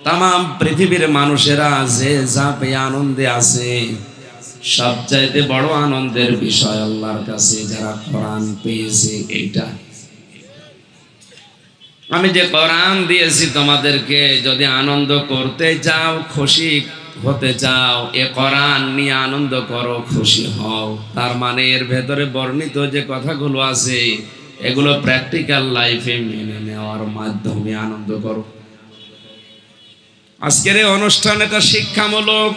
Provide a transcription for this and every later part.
তামাম পৃথিবীর মানুষেরা যে যা পেয়ে আনন্দে আছে, সবচাইতে বড় আনন্দের বিষয় আল্লাহর কাছে যারা কোরআন পেয়েছে। এইটা আমি যে কোরআন দিয়েছি তোমাদেরকে, যদি আনন্দ করতে চাও, খুশি হতে চাও, এ কোরআন নিয়ে আনন্দ করো, খুশি হও। তার মানে এর ভেতরে বর্ণিত যে কথাগুলো আছে, এগুলো প্র্যাকটিক্যাল লাইফে মেনে নেওয়ার মাধ্যমে আনন্দ করো। আজকের এই অনুষ্ঠান এটা শিক্ষামূলক।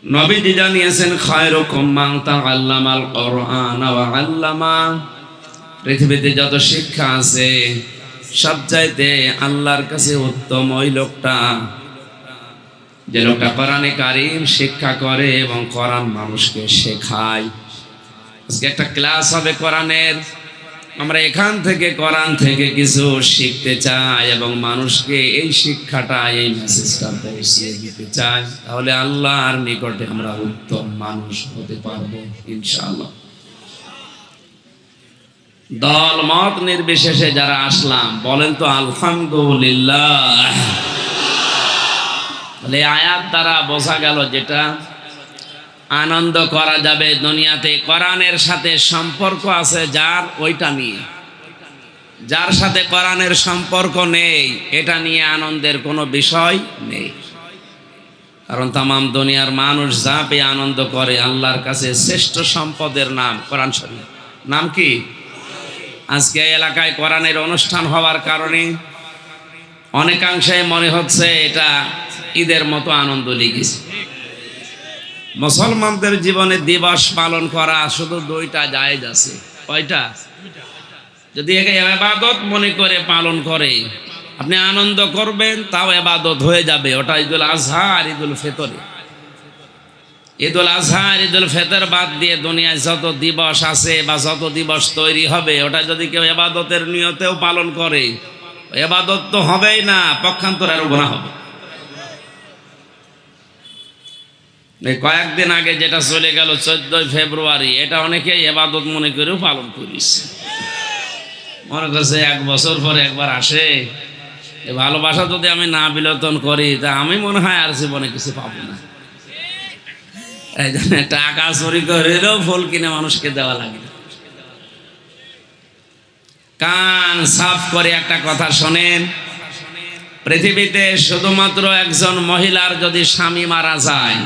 নবীজি জানিয়েছেন, খায়রুকুম মান তাআল্লামাল কুরআন ওয়া আল্লামা। পৃথিবীতে যত শিক্ষা আছে, সবচাইতে আল্লাহর কাছে উত্তম ওই লোকটা, যে লোকটা কোরআনে কারীম শিক্ষা করে এবং কোরআন মানুষকে শেখায়। আজকে একটা ক্লাস হবে কোরআনের। আমরা এখান থেকে কোরআন থেকে কিছু শিখতে চাই এবং মানুষকে এই শিক্ষাটা, এই মেসেজটা পৌঁছে দিতে চাই। তাহলে আল্লাহর নিকটে আমরা উত্তম মানুষ হতে পারবো ইনশাআল্লাহ। দল মত নির্বিশেষে যারা আসলাম, বলেন তো আলহামদুলিল্লাহ। আয়াত দ্বারা বোঝা গেল যেটা আনন্দ করা যাবে দুনিয়াতে, কোরআনের সাথে সম্পর্ক আছে যার, ওইটা নিয়ে। যার সাথে কোরআনের সম্পর্ক নেই, এটা নিয়ে আনন্দের কোনো বিষয় নেই। কারণ তামাম দুনিয়ার মানুষ যা পেয়ে আনন্দ করে, আল্লাহর কাছে শ্রেষ্ঠ সম্পদের নাম কোরআন শরীফ। নাম কি? আজকে এলাকায় কোরআনের অনুষ্ঠান হওয়ার কারণে অনেকাংশে মনে হচ্ছে এটা ঈদের মতো আনন্দ লেগেছে। মুসলমানদের জীবনে দিবস পালন করা শুধু দুইটা জায়েজ আছে। কয়টা? যদি একে ইবাদত মনে করে পালন করে, আপনি আনন্দ করবেন, তাও ইবাদত হয়ে যাবে। ওটা ঈদুল আজহা আর ঈদুল ফিতর। ঈদুল আজহা আর ঈদুল ফিতর বাদ দিয়ে দুনিয়ায় যত দিবস আছে বা যত দিবস তৈরি হবে, ওটা যদি কেউ ইবাদতের নিয়তেও পালন করে, ইবাদত তো হবেই না, পক্ষান্তরে আরো গুনাহ হবে। এই কয়েকদিন আগে যেটা চলে গেল 14 ফেব্রুয়ারি, এটা অনেকে ইবাদত মনে করেও পালন করিস। মনে করছে 1 বছর পরে একবার আসে, এই ভালোবাসা যদি আমি না বিলোপন করি, তা আমি মনে হয় আর জীবনে কিছু পাবো না। এই জন্য টাকা চুরি করেও ফুল কিনে মানুষকে দেওয়া লাগে। কান সাফ করে একটা কথা শোনেন, পৃথিবীতে শুধুমাত্র একজন মহিলার যদি স্বামী মারা যায়,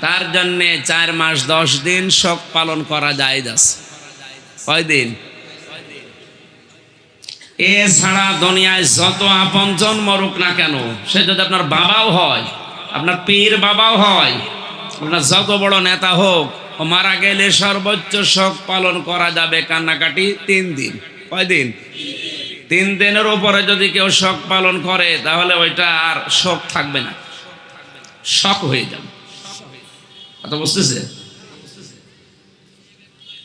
তার জন্য 4 মাস 10 দিন শোক পালন করা জায়েজ আছে। কয়দিন? এছাড়া দুনিয়ায় যত আপনজন মরুক না কেন, সে যদি আপনার বাবাও হয়, আপনার পীর বাবাও হয়, আপনার যত বড় নেতা হোক, ও মারা গেলে সর্বোচ্চ শোক পালন করা যাবে, কান্নাকাটি 3 দিন। কয়দিন? 3 দিনের উপরে যদি কেউ শোক পালন করে, তাহলে ওইটা আর শোক থাকবে না, শক হয়ে যাবে। কথা বুঝতেছে?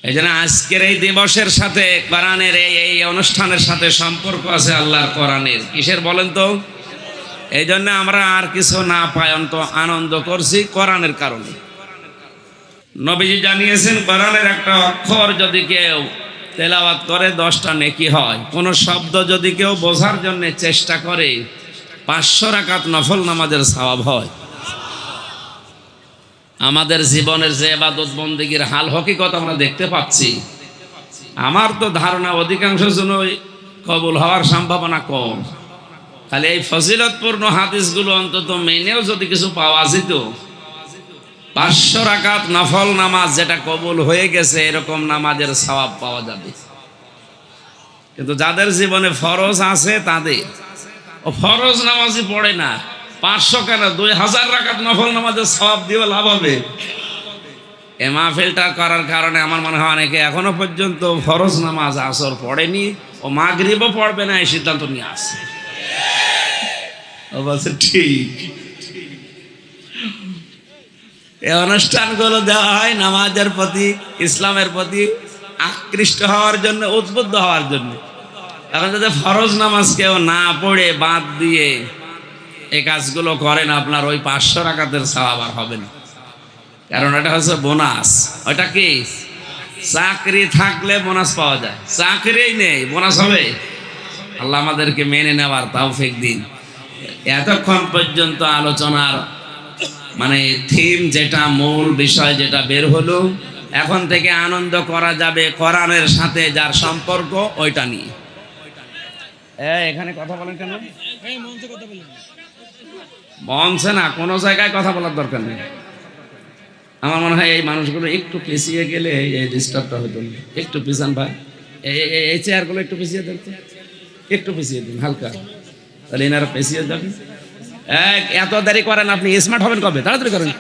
এই জন্য আজকের এই দিবসের সাথে কোরআনের এই অনুষ্ঠানের সাথে সম্পর্ক আছে আল্লাহর কোরআনের। কিসের বলেন তো? এই জন্য আমরা আর কিছু না পাই, অন্ত আনন্দ করছি কোরআনের কারণে। নবীজি জানিয়েছেন, কোরআনের একটা অক্ষর যদি কেউ তেলাওয়াত করে 10টা নেকি হয়। কোন শব্দ যদি কেউ বোঝার জন্য চেষ্টা করে, 500 রাকাত নফল নামাজের সওয়াব হয়। আমাদের জীবনের যে ইবাদত বন্দেগীর হাল হকিকত আমরা দেখতে পাচ্ছি, আমার তো ধারণা অধিকাংশ জনই কবুল হওয়ার সম্ভাবনা কম। খালি এই ফজিলতপূর্ণ হাদিসগুলো অন্তত মেনেও যদি কিছু পাওয়া যেত, 500 রাকাত নফল নামাজ যেটা কবুল হয়ে গেছে, এরকম নামাজের সওয়াব পাওয়া যাবে। কিন্তু যাদের জীবনে ফরজ আছে, তাদের ও ফরজ নামাজই পড়ে না, 500 কেন 2000 রাকাত নফল নামাজের সওয়াব দিয়ে লাভ হবে। এ মাহফিলটা করার কারণে আমার মনে হয় অনেকে এখনো পর্যন্ত ফরজ নামাজ আসর পড়েনি, ও মাগরিবও পড়বে না, এই সিদ্ধান্ত নিয়ে আসছে। ও বলছে ঠিক। এই অনুষ্ঠানগুলো দেওয়া হয় নামাজের প্রতি, ইসলামের প্রতি আকৃষ্ট হওয়ার জন্য, উদ্বুদ্ধ হওয়ার জন্য। এখন যদি ফরজ নামাজ কেউ না পড়ে বাদ দিয়ে এই কাজগুলো করেন, আপনার ওই 500 রাকাতের সওয়াব আর হবে না। কারণ এটা হচ্ছে বোনাস। ওইটা কি? চাকরি থাকলে বোনাস পাওয়া যায়, চাকরিই নেই বোনাস হবে? আল্লাহ আমাদেরকে মেনে নেওয়ার তৌফিক দিন। এতক্ষণ পর্যন্ত আলোচনার মানে থিম যেটা, মূল বিষয় যেটা বের হলো, এখন থেকে আনন্দ করা যাবে কোরআনের সাথে যার সম্পর্ক ওইটা নিয়ে। এখানে কথা বলেন কেন? মঞ্চে না, কোনো জায়গায় কথা বলার দরকার নেই। আমার মনে হয় এই মানুষগুলো একটু পিছিয়ে গেলে এই ডিস্টার্বটা হতো না। একটু পিছান ভাই, এই চেয়ারগুলো একটু পিছিয়ে দেন তো, একটু পিছিয়ে দিন হালকা, তাহলে এনারা পিছিয়ে যাবেন। এত দেরি করেন আপনি, স্মার্ট হবেন কবে? তাড়াতাড়ি করেন,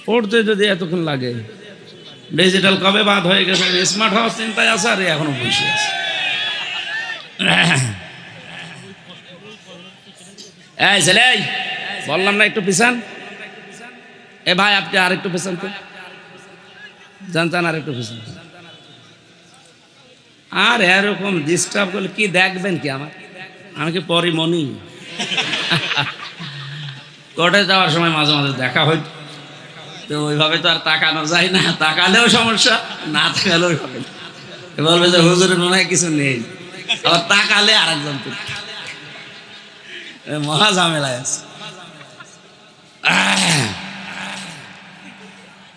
পড়তে যদি এতক্ষণ লাগে। ডিজিটাল কবে বাদ হয়ে গেছে, স্মার্ট হওয়ার চিন্তায় আছে আর এখনো বসে আছে। এই ছেলে, বললাম না একটু পিছান। এ ভাই আপনি আর একটু পিছান তো, জানতেন আর একটু পিছান। আর এরকম ডিস্টার্ব করলে কি দেখবেন কি? আমি কি পরিমণি? কোর্টে যাওয়ার সময় মাঝে মাঝে দেখা হইত, তো ওইভাবে তো আর তাকানো যায় না। তাকালেও সমস্যা, না তাকালেও হবে। বলবে যে হুজুরের মনে হয় কিছু নেই, আবার তাকালে আরেকজন মহা ঝামেলায় আছে।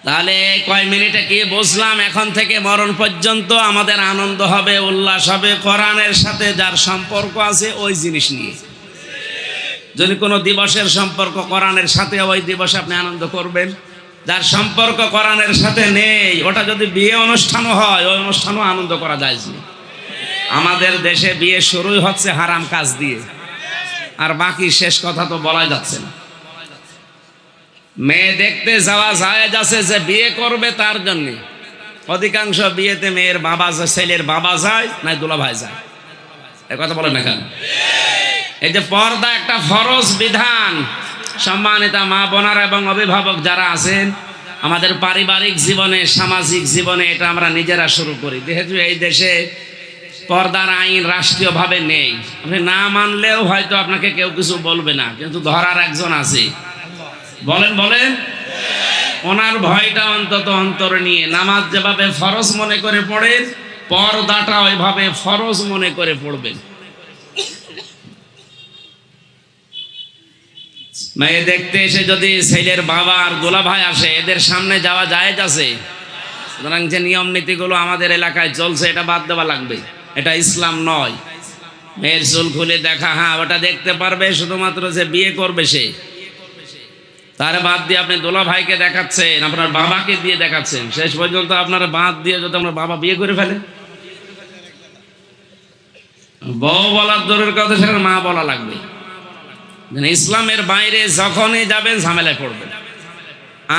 তাহলে কয় মিনিটে কি বুঝলাম? এখন থেকে মরণ পর্যন্ত আমাদের আনন্দ হবে, উল্লাস হবে কোরআনের সাথে যার সম্পর্ক আছে ওই জিনিস নিয়ে। যদি কোনো দিবসের সম্পর্ক কোরআনের সাথে, ওই দিবসে আপনি আনন্দ করবেন। যার সম্পর্ক কোরআনের সাথে নেই, ওটা যদি বিয়ে অনুষ্ঠানও হয়, ওই অনুষ্ঠানও আনন্দ করা যায়। আমাদের দেশে বিয়ে শুরুই হচ্ছে হারাম কাজ দিয়ে, আর বাকি শেষ কথা তো বলা যাচ্ছে না। মেয়ে দেখতে যাওয়া জায়েজ আছে, যে বিয়ে করবে তার জন্য। অধিকাংশ বিয়েতে মেয়ের বাবা, ছেলের বাবা যায়, নাই দুলা ভাই যায়। এই কথা বলেন না কেন? এই যে পর্দা একটা ফরজ বিধান, সম্মানিতা মা বোনারা এবং অভিভাবক যারা আছেন, আমাদের পারিবারিক জীবনে, সামাজিক জীবনে এটা আমরা নিজেরা শুরু করি। যেহেতু এই দেশে পর্দার আইন রাষ্ট্রীয়ভাবে নেই, আপনি না মানলেও হয়তো আপনাকে কেউ কিছু বলবে না, কিন্তু ধরার একজন আছে। বলেন বলেন, ওনার ভয়টা অন্তত অন্তরে নিয়ে নামাজ যেভাবে ফরজ মনে করে পড়েন, পর্দাটা ওইভাবে ফরজ মনে করে পড়বেন। মেয়ে দেখতে এসে যদি ছেলের বাবা আর দুলা ভাই আসে, এদের সামনে যাওয়া জায়েজ আছে। সুতরাং যে নিয়ম নীতিগুলো আমাদের এলাকায় চলছে, এটা বাদ দেওয়া লাগবে। এটা ইসলাম নয়। মেয়ের চুল খুলে দেখা, হ্যাঁ ওটা দেখতে পারবে শুধুমাত্র যে বিয়ে করবে সে। তার বাদ দিয়ে আপনি দুলা ভাইকে দেখাচ্ছেন, আপনার বাবাকে দিয়ে দেখাচ্ছেন, শেষ পর্যন্ত আপনার বাদ দিয়ে যদি আপনার বাবা বিয়ে করে ফেলে, বউ বলার দূরের কথা, সেটা মা বলা লাগবে। ইসলামের বাইরে যখনই যাবেন ঝামেলায় পড়বেন।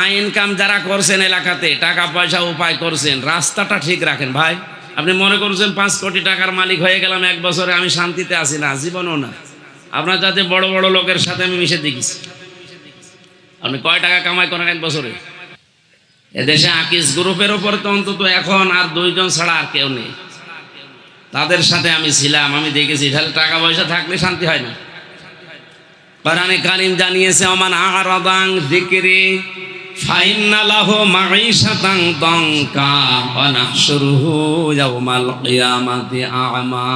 আইন কাম যারা করছেন এলাকাতে, টাকা পয়সা উপায় করছেন, রাস্তাটা ঠিক রাখেন ভাই। আপনি মনে করছেন 5 কোটি টাকার মালিক হয়ে গেলাম এক বছরে, আমি শান্তিতে আছি? না, জীবনও না। আপনার যাতে বড় বড় লোকের সাথে আমি মিশে দেখিছি। আপনি কয় টাকা কামাই করেন এক বছরে? এদেশে আকিস গ্রুপের ওপর তো অন্তত এখন আর 2 জন ছাড়া আর কেউ নেই। তাদের সাথে আমি ছিলাম, আমি দেখেছি। তাহলে টাকা পয়সা থাকলে শান্তি হয় না। কোরআনে কারীম জানিয়েছে, ওমান আরাদান যিকরি ফাইন্না লাহু মাঈশাতান দানকা ওয়া নাহশুরুহু ইয়াওমাল কিয়ামাতি আ'মা।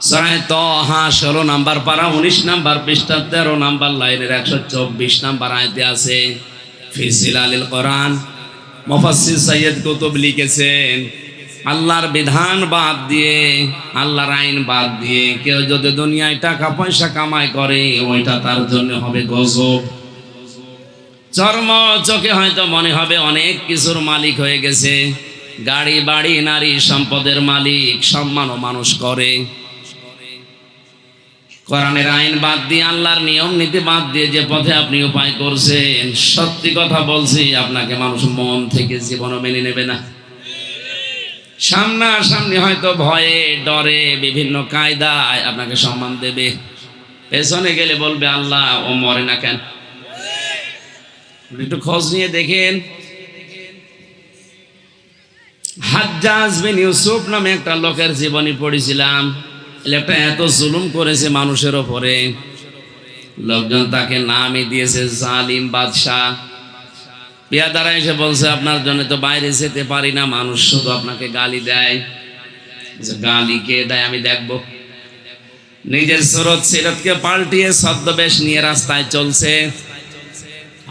সূরা তাহা 16 নাম্বার পারা 19 নাম্বার পৃষ্ঠা 13 নাম্বার লাইনের 124 নাম্বার আয়াতে আছে। ফি জিলালিল কোরআন মুফাসসির সৈয়দ কুতুব লিখেছেন, আল্লাহর বিধান বাদ দিয়ে, আল্লাহর আইন বাদ দিয়ে কেউ যদি দুনিয়ায় টাকা পয়সা কামাই করে, ওইটা তার জন্য হবে গজব। চর্ম চোখে হয়তো মনে হবে অনেক কিছুর মালিক হয়ে গেছে, গাড়ি বাড়ি নারী সম্পদের মালিক, সম্মানও মানুষ করে। কোরআনের আইন বাদ দিয়ে, আল্লাহর নিয়ম নীতি বাদ দিয়ে যে পথে আপনি উপায় করছেন, সত্যি কথা বলছি, আপনাকে মানুষ মন থেকে জীবনও মেনে নেবে না। সামনাসামনি হয়তো ভয়ে ডরে বিভিন্ন কায়দায় আপনাকে সম্মান দেবে, পেছনে গেলে বলবে আল্লাহ ও মরে না কেন। একটু খোঁজ নিয়ে দেখেন, হাজ্জাজ বিন ইউসুফ নামে একটা লোকের জীবনী পড়েছিলাম। লোকটা এত জুলুম করেছে মানুষের ওপরে, লোকজন তাকে নামই দিয়েছে জালিম বাদশাহ। পেয়াদারা এসে বলছে, আপনার জন্য তো বাইরে যেতে পারি না, মানুষ শুধু আপনাকে গালি দেয়। গালি কে দেয় আমি দেখবো। নিজের সুরত সিরতকে পাল্টিয়ে ছদ্মবেশ নিয়ে রাস্তায় চলছে।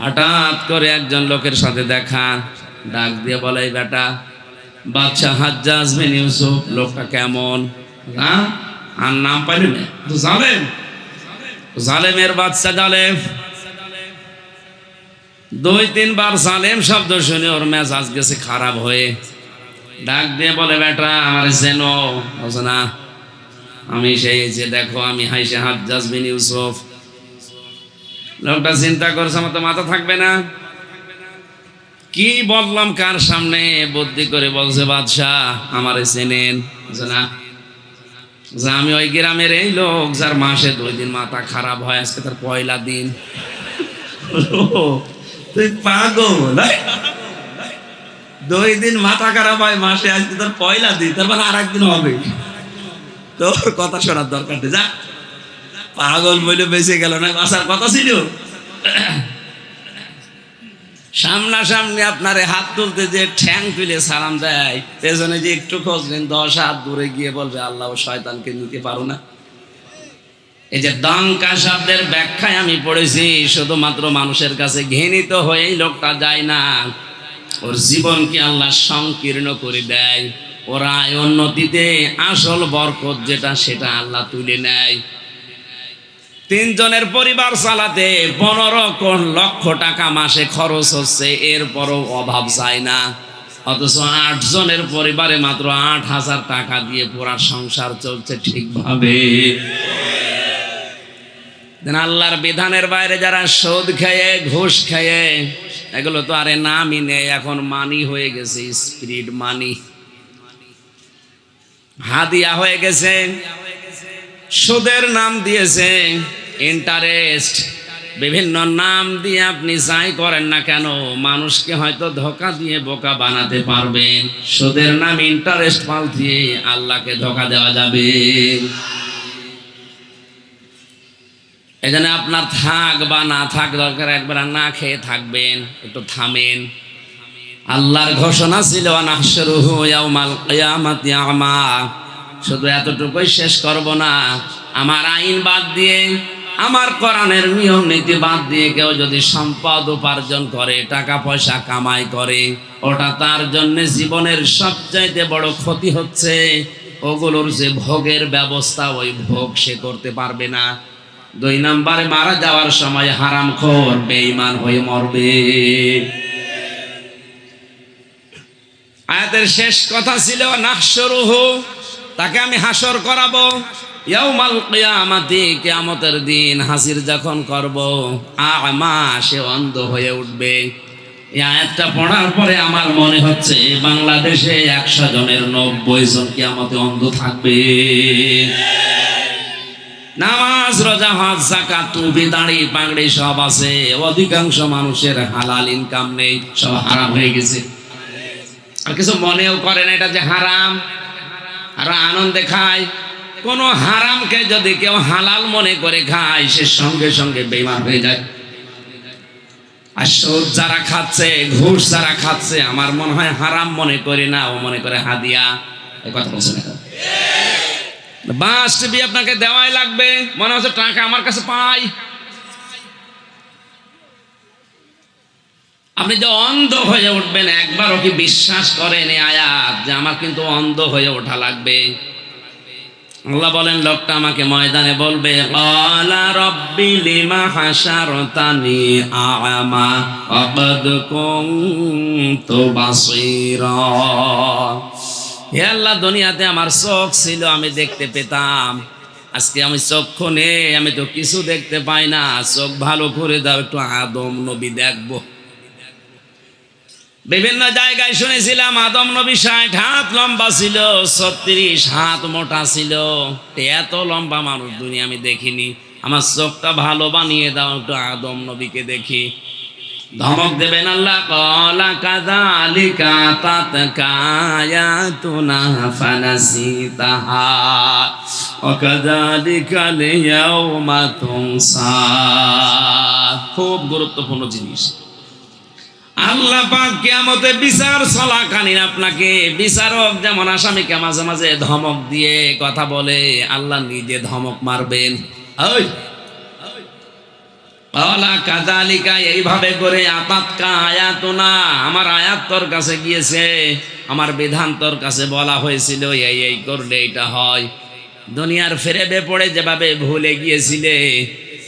হঠাৎ করে একজন লোকের সাথে দেখা, ডাক দিয়ে বলে, এই বেটা বাদশাহ হাজ্জাজ বিন ইউসুফ, লোকটা কেমন? হ্যাঁ, আর নাম পাইলেন না, জালেম, জালেমের বাদশা জালেম। 2-3 বার জালেম শব্দ শুনে ওর মেজাজ গেছে খারাপ হয়ে। ডাক দিয়ে বলে, বেটা আমার চেনো? বলছে না, আমি সেই যে দেখো আমি হাইসে হাজ্জাজ বিন ইউসুফ। লোকটা চিন্তা করছে আমার তো মাথা থাকবে না, কি বললাম কার সামনে? বুদ্ধি করে বলছে, বাদশাহ আমারে চেনেন? না, আমি ওই গ্রামের এই লোক যার মাসে 2 দিন মাথা খারাপ হয়, আজকে তার পয়লা দিন। তুই পাগল, 2 দিন মাথা খারাপ হয় মাসে, আজকে তার পয়লা দিন, তার মানে আর একদিন হবে। তোর কথা শোনার দরকার নেই, যা। পাগল বলে বেঁচে গেল না, বাসার কথা ছিল। সামনাসামনি আপনারে হাত তুলতে যে ঠ্যাং তুলে সালাম দেয়, পেছনে যে একটু খোঁজ নেন, 10 হাত দূরে গিয়ে বলবে আল্লাহ শয়তানকে নিতে পারো না। এই যে দঙ্কা শব্দের ব্যাখ্যায় আমি পড়েছি, শুধুমাত্র মানুষের কাছে ঘৃণিত হয়েই লোকটা যায় না, ওর জীবনকে আল্লাহ সংকীর্ণ করে দেয়। ওরা উন্নতিতে আসল বরকত যেটা, সেটা আল্লাহ তুলে নেয়। 3 জনের পরিবার চালাতে 15 লক্ষ টাকা মাসে খরচ হচ্ছে, এরপরও অভাব যায় না। অথচ 8 জনের পরিবারে মাত্র 8,000 টাকা দিয়ে পুরা সংসার চলছে ঠিকভাবে। আল্লাহর বিধানের বাইরে যারা সুদ খেয়ে, ঘুষ খেয়ে, এগুলো তো আরে নামই নেই, এখন মানি হয়ে গেছে, স্পিরিট মানি, হাদিয়া হয়ে গেছে, সুদের নাম দিয়েছে, ইন্টারেস্ট, বিভিন্ন নাম দিয়ে আপনি যাই করেন না কেন, মানুষকে হয়তো ধোঁকা দিয়ে বোকা বানাতে পারবেন। সুদের নাম ইন্টারেস্ট পাল্টিয়ে আল্লাহকে ধোঁকা দেওয়া যাবে। এজন্য আপনার থাক বা না থাক দরকার, একবার না খেয়ে থাকবেন, একটু থামেন। আল্লাহর ঘোষণা ছিল নাহশুরুহু ইয়াউমাল কিয়ামাতি আমা। শুধু এতটুকুই শেষ করব না, আমার আইন বাদ দিয়ে, আমার কোরআনের নিয়ম নীতি বাদ দিয়ে কেউ যদি সম্পদ উপার্জন করে, টাকা পয়সা কামাই করে, ওটা তার জন্য জীবনের সবচাইতে বড় ক্ষতি হচ্ছে। ওগুলোর যে ভোগের ব্যবস্থা, ওই ভোগ সে করতে পারবে না। 2 নম্বরে মারা যাওয়ার সময় হারামখোর বেঈমান হয়ে মরবে। আয়াতের শেষ কথা ছিল নাহশুরুহু, তাকে আমি হাসর করাবো, ইয়াউমাল কিয়ামাতি, কিয়ামতের দিন হাসির যখন করব, আমা, সে অন্ধ হয়ে উঠবে। এই আয়াতটা পড়ার পরে আমার মনে হচ্ছে বাংলাদেশে 100 জনের 90 জন কিয়ামতে অন্ধ থাকবে। নামাজ, রোজা, হজ, যাকাত, টুপি, দাড়ি, পাগড়ি সব আছে, অধিকাংশ মানুষের হালাল ইনকাম নেই, সব হারাম হয়ে গেছে। আর কিছু মনেও করে না এটা যে হারাম, আর আনন্দে খায়। কোন হারামকে যদি কেউ হালাল মনে করে খায়, সে সঙ্গে সঙ্গে বেঈমান হয়ে যায়। আর সুদ যারা খাচ্ছে, ঘুষ যারা খাচ্ছে, আমার মনে হয় হারাম মনে করে না, ও মনে করে হাদিয়া। এই কথা বলছে না, বাস টিভি আপনাকে দেওয়াই লাগবে, মনে হচ্ছে টাকা আমার কাছে পাই। আপনি যে অন্ধ হয়ে উঠবেন, একবারও কি বিশ্বাস করেন এই আয়াত যে আমার কিন্তু অন্ধ হয়ে ওঠা লাগবে? আল্লাহ বলেন, লোকটা আমাকে ময়দানে বলবে, ক্বালা রাব্বি লিমা হাশারতানি আ'মা ওয়া ক্বাদ কুনতু বাসীরা। হে আল্লাহ, দুনিয়াতে আমার চোখ ছিল, আমি দেখতে পেতাম, আজকে আমি চক্ষু নেই, আমি তো কিছু দেখতে পাই না, চোখ ভালো করে দাও, একটু আদম নবী দেখবো। বিভিন্ন জায়গায় শুনেছিলাম আদম নবী 60 হাত লম্বা ছিল, 36 হাত মোটা ছিল। এত লম্বা মানুষ দুনিয়া আমি দেখিনি, আমার চোখটা ভালো বানিয়ে দাও, একটু আদম নবীকে দেখি। ধমক দেবেন আল্লাহ, ক্বালা কাযালিকা তাতকা আয়াতুনা ফানাসিতাহা ওয়া কাযালিকাল ইয়াউমা তুনসা। খুব গুরুত্বপূর্ণ জিনিস। আল্লাহ পাক কিয়ামতে বিচার চলাকালীন আপনাকে বিচারক যেমন আসামিকে মাঝে মাঝে ধমক দিয়ে কথা বলে, আল্লাহ নিজে ধমক মারবেন। ওই আলা কাযালিকা, এইভাবে করে আতাতকা আয়াতুনা, আমার আয়াত তোর কাছে গিয়েছে, আমার বিধান তোর কাছে বলা হয়েছিল এই এই করলে এটা হয়। দুনিয়ার ফেরেবে পড়ে যেভাবে ভুলে গিয়েছিলে,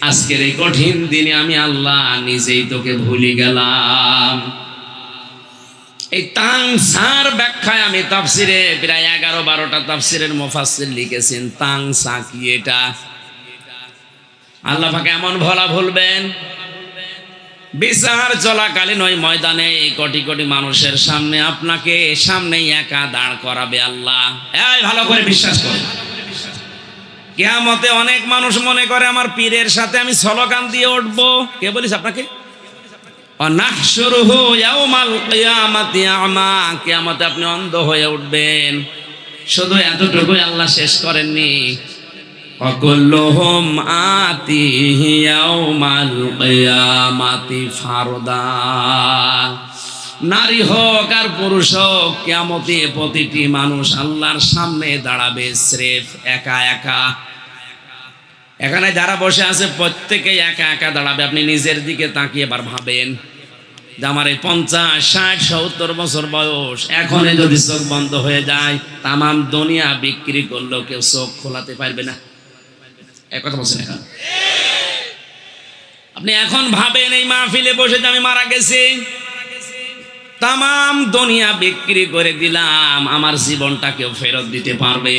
আজকের এই কঠিন দিনে আমি আল্লাহ নিজেই তোকে ভুলে গেলাম। এই তাংসার ব্যাখ্যায় আমি তাফসিরে প্রায় 11-12টা তাফসিরের মুফাসসির লিখেছেন। তাংসা কি? এটা আল্লাহ পাক এমন ভোলা ভুলবেন, বিচার চলাকালীন ওই ময়দানে কোটি কোটি মানুষের সামনে আপনাকে সামনেই একা দাঁড় করাবে আল্লাহ। এই ভালো করে বিশ্বাস করুন, কিয়ামতে অনেক মানুষ মনে করে আমার পীরের সাথে আমি স্লোগান দিয়ে উঠবো। কে বলিস আপনাকে? নাহশুরুহু ইয়াউমাল কিয়ামাতি আমা, কিয়ামতে আপনি অন্ধ হয়ে উঠবেন। শুধু এতটুকুই আল্লাহ শেষ করেননি, ওয়াকুল্লুহুম আতিহি ইয়াউমাল কিয়ামাতি ফারদা, নারী হোক আর পুরুষ হোক, কিয়ামতে প্রতিটি মানুষ আল্লাহর সামনে দাঁড়াবে স্রেফ একা একা। এখানে যারা বসে আছে প্রত্যেকেই একা একা দাঁড়াবে। আপনি নিজের দিকে তাকিয়ে এবার ভাবেন যে আমার এই 50, 60, 70 বছর বয়স, এখনই যদি চোখ বন্ধ হয়ে যায়, তামাম দুনিয়া বিক্রি করলেও কেউ চোখ খোলাতে পারবে না। এক কথা বলছেন এখন? আপনি এখন ভাবেন এই মাহফিলে বসে যে আমি মারা গেছি, তামাম দুনিয়া বিক্রি করে দিলাম, আমার জীবনটা কেউ ফেরত দিতে পারবে?